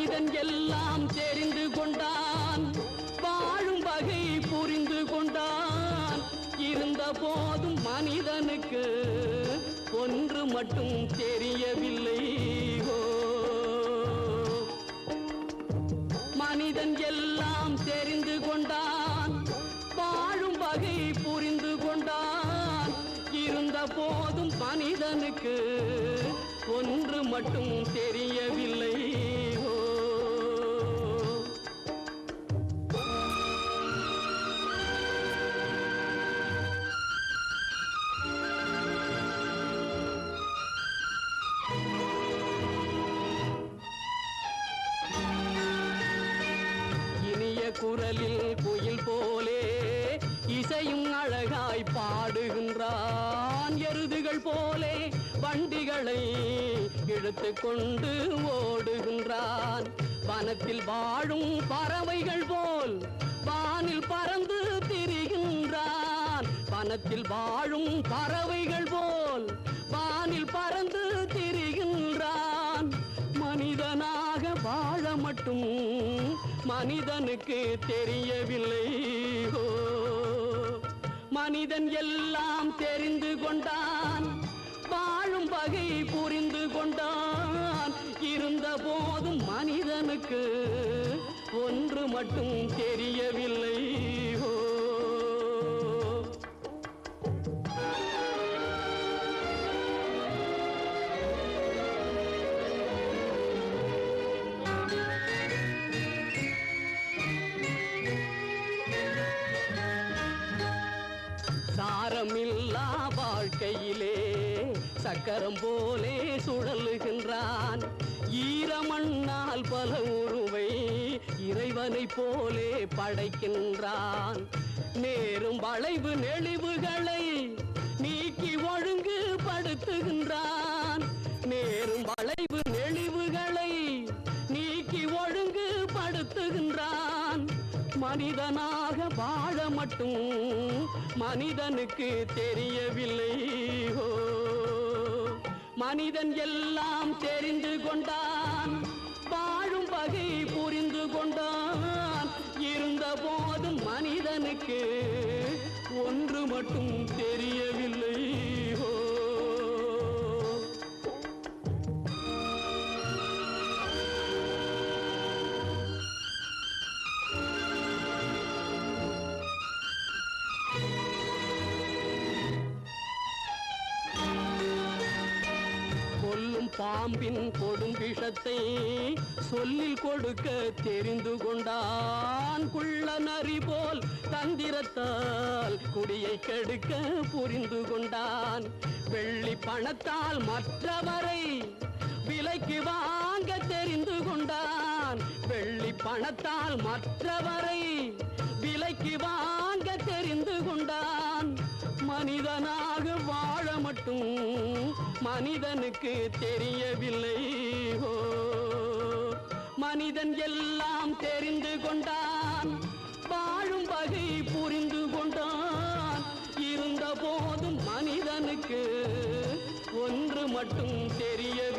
மனிதன் எல்லாம் தெரிந்து கொண்டான், வாழும் வகை புரிந்து கொண்டான். இருந்த போதும் மனிதனுக்கு ஒன்று மட்டும் தெரியவில்லை. மனிதன் எல்லாம் தெரிந்து கொண்டான், வாழும் வகை புரிந்து கொண்டான். இருந்த போதும் மனிதனுக்கு ஒன்று மட்டும் தெரியவில்லை. குரலில் குயில் போலே இசையும் அழகாய் பாடுகின்றான். எருதுகள் போலே வண்டிகளை இழுத்து கொண்டு ஓடுகின்றான். வனத்தில் வாழும் பறவைகள் போல் வானில் பறந்து திரிகின்றான். வனத்தில் வாழும் பறவைகள் போல் வானில் பறந்து திரிகின்றான். மனிதனாக வாழ மட்டும் மனிதனுக்கு தெரியவில்லை. மனிதன் எல்லாம் தெரிந்து கொண்டான், வாழும் வகை புரிந்து கொண்டான். இருந்த போதும் மனிதனுக்கு ஒன்று மட்டும் தெரியவில்லை. சாரமில்லா வாழ்க்கையிலே சக்கரம் போலே சுழலுகின்றான். ஈரமண்ணால் பல உருவை இறைவனை போலே படைக்கின்றான். நேரும் வளைவு நெளிவுகளை நீக்கி ஒழுங்கு படுத்துகின்றான். நேரும் வளைவு நெளிவுகளை நீக்கி ஒழுங்கு படுத்துகின்றான். மனிதனாக வாழ மட்டும் மனிதனுக்கு தெரியவில்லை. மனிதன் எல்லாம் தெரிந்து கொண்டான், வாழும் வகை புரிந்து கொண்டான். இருந்த போதும் மனிதனுக்கு ஒன்று மட்டும் தெரியவில்லை. பாம்பின் கொடும் விஷத்தை சொல்லில் கொடுக்க தெரிந்து கொண்டான். குள்ள நரி போல் தந்திரத்தால் குடியை கெடுக்க புரிந்து கொண்டான். வெள்ளி பணத்தால் மற்றவரை விலைக்கு வாங்க தெரிந்து கொண்டான். வெள்ளி பணத்தால் மற்றவரை விலைக்கு வாங்க தெரிந்து கொண்டான். மனிதனாக வாழ மட்டும் மனிதனுக்கு தெரியவில்லை. மனிதன் எல்லாம் தெரிந்து கொண்டான், வாழும் வகை புரிந்து கொண்டான். இருந்த போதும் மனிதனுக்கு ஒன்று மட்டும் தெரியவில்லை.